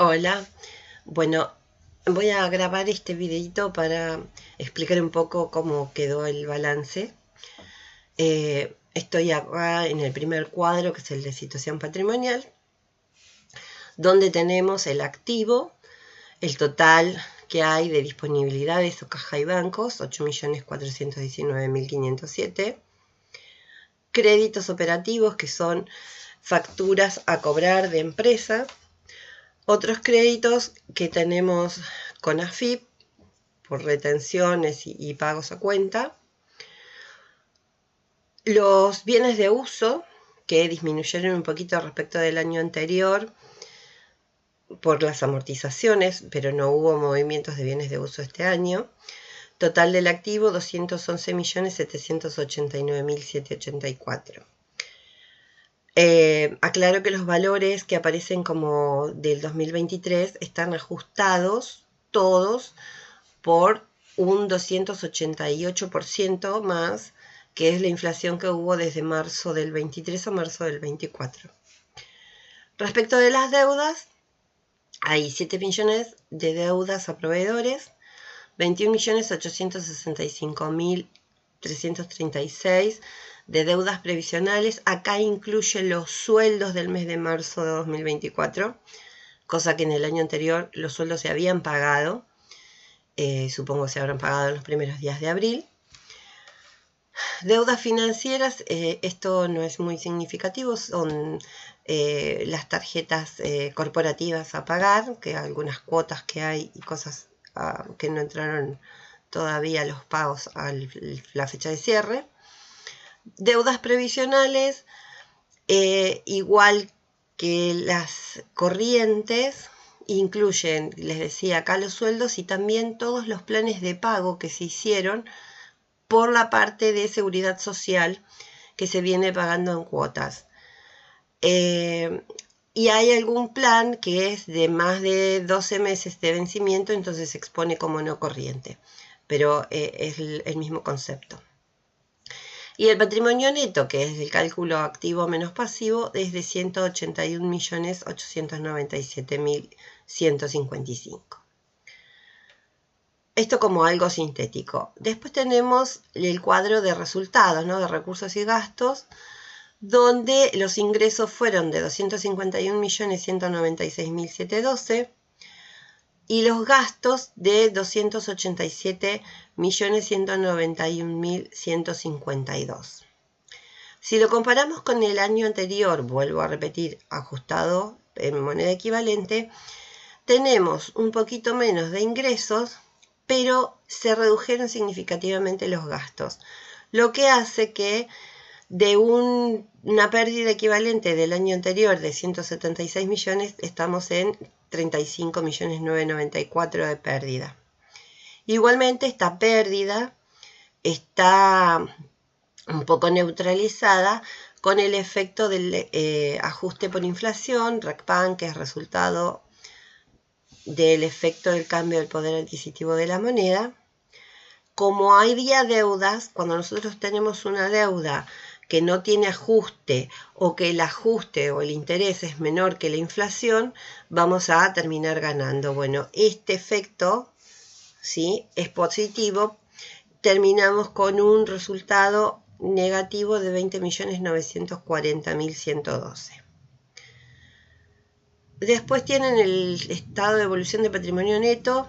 Hola, bueno, voy a grabar este videito para explicar un poco cómo quedó el balance. Estoy acá en el primer cuadro, que es el de situación patrimonial, donde tenemos el activo, el total que hay de disponibilidades o caja y bancos, 8.419.507. Créditos operativos, que son facturas a cobrar de empresa. Otros créditos que tenemos con AFIP por retenciones y pagos a cuenta. Los bienes de uso, que disminuyeron un poquito respecto del año anterior por las amortizaciones, pero no hubo movimientos de bienes de uso este año. Total del activo, 211.789.784. Aclaro que los valores que aparecen como del 2023 están ajustados todos por un 288% más, que es la inflación que hubo desde marzo del 23 a marzo del 24. Respecto de las deudas, hay 7 millones de deudas a proveedores, 21.865.336 de deudas previsionales. Acá incluye los sueldos del mes de marzo de 2024, cosa que en el año anterior los sueldos se habían pagado. Supongo que se habrán pagado en los primeros días de abril. Deudas financieras, esto no es muy significativo, son las tarjetas corporativas a pagar, que algunas cuotas que hay y cosas que no entraron todavía los pagos a la fecha de cierre. Deudas previsionales, igual que las corrientes, incluyen, les decía acá, los sueldos y también todos los planes de pago que se hicieron por la parte de seguridad social que se viene pagando en cuotas. Y hay algún plan que es de más de 12 meses de vencimiento, entonces se expone como no corriente, pero es el mismo concepto. Y el patrimonio neto, que es el cálculo activo menos pasivo, es de 181.897.155. Esto como algo sintético. Después tenemos el cuadro de resultados, ¿no? De recursos y gastos, donde los ingresos fueron de 251.196.712 y los gastos de 287.191.152. Si lo comparamos con el año anterior, vuelvo a repetir, ajustado en moneda equivalente, tenemos un poquito menos de ingresos, pero se redujeron significativamente los gastos, lo que hace que de una pérdida equivalente del año anterior de 176 millones, estamos en 35.994 de pérdida. Igualmente, esta pérdida está un poco neutralizada con el efecto del ajuste por inflación, RECPAN, que es resultado del efecto del cambio del poder adquisitivo de la moneda. Como había deudas, cuando nosotros tenemos una deuda que no tiene ajuste o que el ajuste o el interés es menor que la inflación, vamos a terminar ganando. Bueno, este efecto, ¿sí?, es positivo. Terminamos con un resultado negativo de 20.940.112. Después tienen el estado de evolución de patrimonio neto.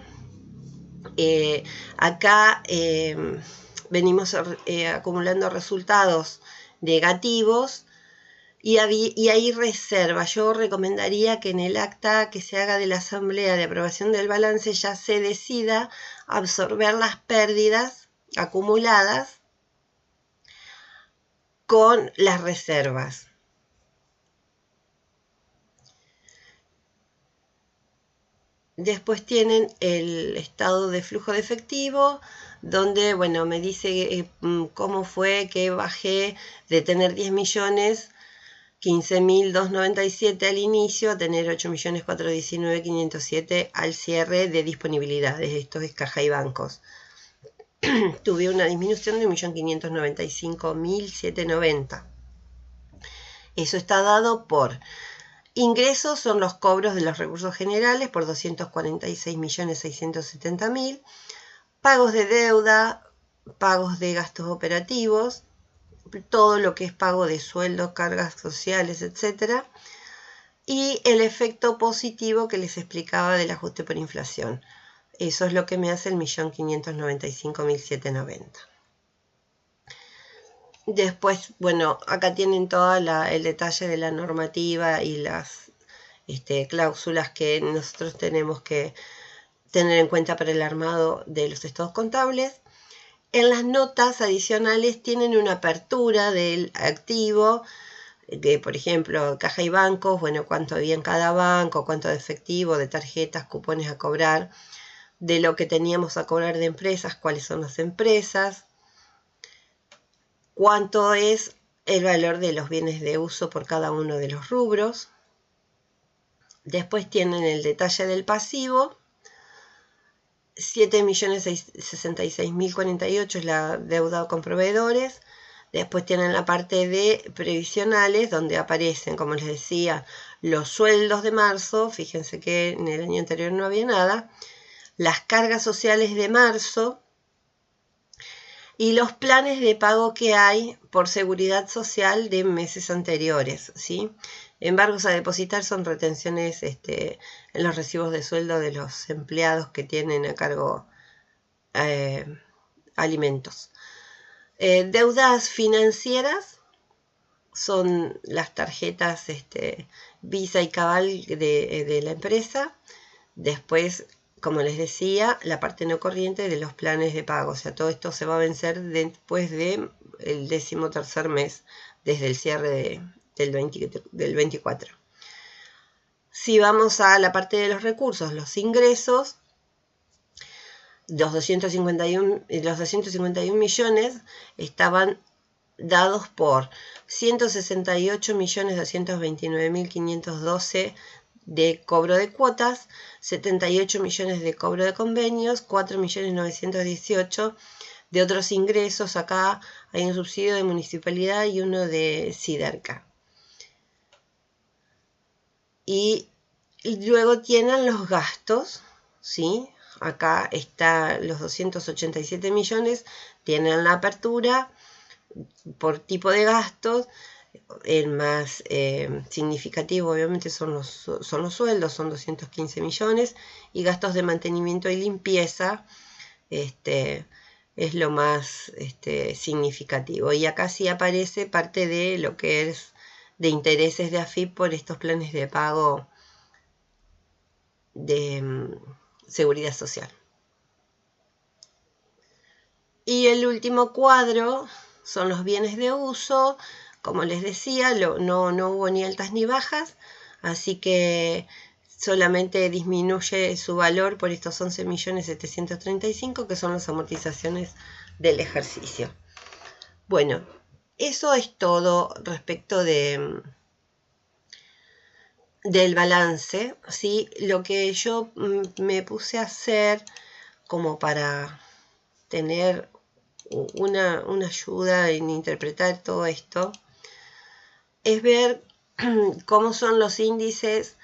Acá venimos acumulando resultados negativos y hay reserva. Yo recomendaría que en el acta que se haga de la asamblea de aprobación del balance ya se decida absorber las pérdidas acumuladas con las reservas. Después tienen el estado de flujo de efectivo, donde, bueno, me dice cómo fue que bajé de tener 10 millones, 15.297 al inicio, a tener 8.419.507 al cierre de disponibilidades. Esto es caja y bancos. Tuve una disminución de 1.595.790. Eso está dado por Ingresos son los cobros de los recursos generales por 246.670.000. Pagos de deuda, pagos de gastos operativos, todo lo que es pago de sueldos, cargas sociales, etc. Y el efecto positivo que les explicaba del ajuste por inflación. Eso es lo que me hace el 1.595.790. Después, bueno, acá tienen todo el detalle de la normativa y las cláusulas que nosotros tenemos que tener en cuenta para el armado de los estados contables. En las notas adicionales tienen una apertura del activo, de, por ejemplo, caja y bancos, bueno, cuánto había en cada banco, cuánto de efectivo, de tarjetas, cupones a cobrar, de lo que teníamos a cobrar de empresas, cuáles son las empresas, cuánto es el valor de los bienes de uso por cada uno de los rubros. Después tienen el detalle del pasivo. 7.066.048 es la deuda con proveedores. Después tienen la parte de previsionales, donde aparecen, como les decía, los sueldos de marzo. Fíjense que en el año anterior no había nada. Las cargas sociales de marzo. Y los planes de pago que hay por seguridad social de meses anteriores, ¿sí? Embargos a depositar son retenciones en los recibos de sueldo de los empleados que tienen a cargo alimentos. Deudas financieras son las tarjetas Visa y Cabal de la empresa. Después, como les decía, la parte no corriente de los planes de pago. O sea, todo esto se va a vencer después del 13º mes, desde el cierre del 24. Si vamos a la parte de los recursos, los ingresos, los 251 millones estaban dados por 168.229.512 de cobro de cuotas, 78 millones de cobro de convenios, 4.918.000 de otros ingresos. Acá hay un subsidio de municipalidad y uno de Siderca. Y luego tienen los gastos, ¿sí? Acá están los 287 millones, tienen la apertura por tipo de gastos. El más significativo obviamente son los sueldos, son 215 millones, y gastos de mantenimiento y limpieza es lo más significativo. Y acá sí aparece parte de lo que es de intereses de AFIP por estos planes de pago de seguridad social. Y el último cuadro son los bienes de uso. Como les decía, no hubo ni altas ni bajas, así que solamente disminuye su valor por estos 11.735.000, que son las amortizaciones del ejercicio. Bueno, eso es todo respecto del balance, ¿sí? Lo que yo me puse a hacer como para tener una ayuda en interpretar todo esto es ver cómo son los índices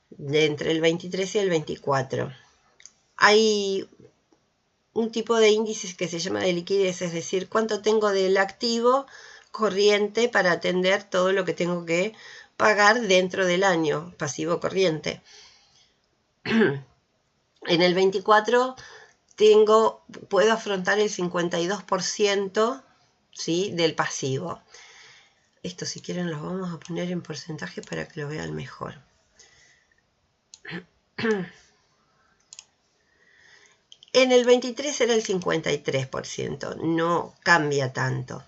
de entre el 23 y el 24. Hay un tipo de índices que se llama de liquidez, es decir, cuánto tengo del activo corriente para atender todo lo que tengo que pagar dentro del año, pasivo corriente. En el 24 puedo afrontar el 52%, ¿sí?, del pasivo. Esto, si quieren, lo vamos a poner en porcentaje para que lo vean mejor. En el 23 era el 53%, no cambia tanto.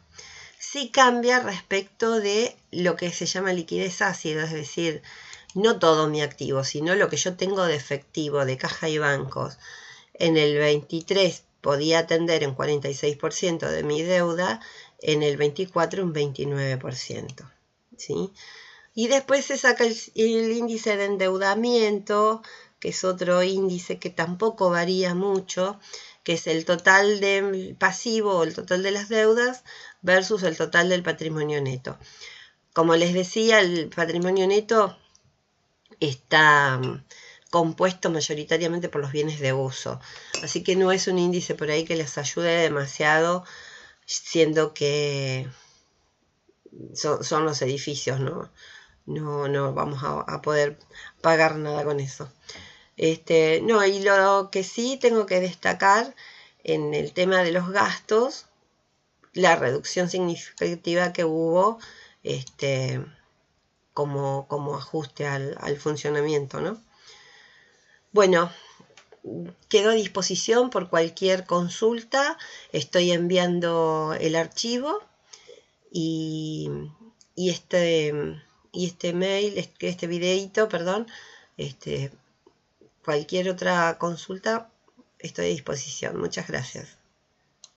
Sí cambia respecto de lo que se llama liquidez ácida, es decir, no todo mi activo, sino lo que yo tengo de efectivo, de caja y bancos. En el 23 podía atender un 46% de mi deuda, en el 24 un 29%, ¿sí? Y después se saca el índice de endeudamiento, que es otro índice que tampoco varía mucho, que es el total del pasivo o el total de las deudas versus el total del patrimonio neto. Como les decía, el patrimonio neto está compuesto mayoritariamente por los bienes de uso. Así que no es un índice por ahí que les ayude demasiado, siendo que son los edificios, ¿no? No vamos a poder pagar nada con eso. No, y lo que sí tengo que destacar en el tema de los gastos, la reducción significativa que hubo como ajuste al funcionamiento, ¿no? Bueno, quedo a disposición por cualquier consulta. Estoy enviando el archivo y este mail, este videito, perdón, cualquier otra consulta, estoy a disposición. Muchas gracias.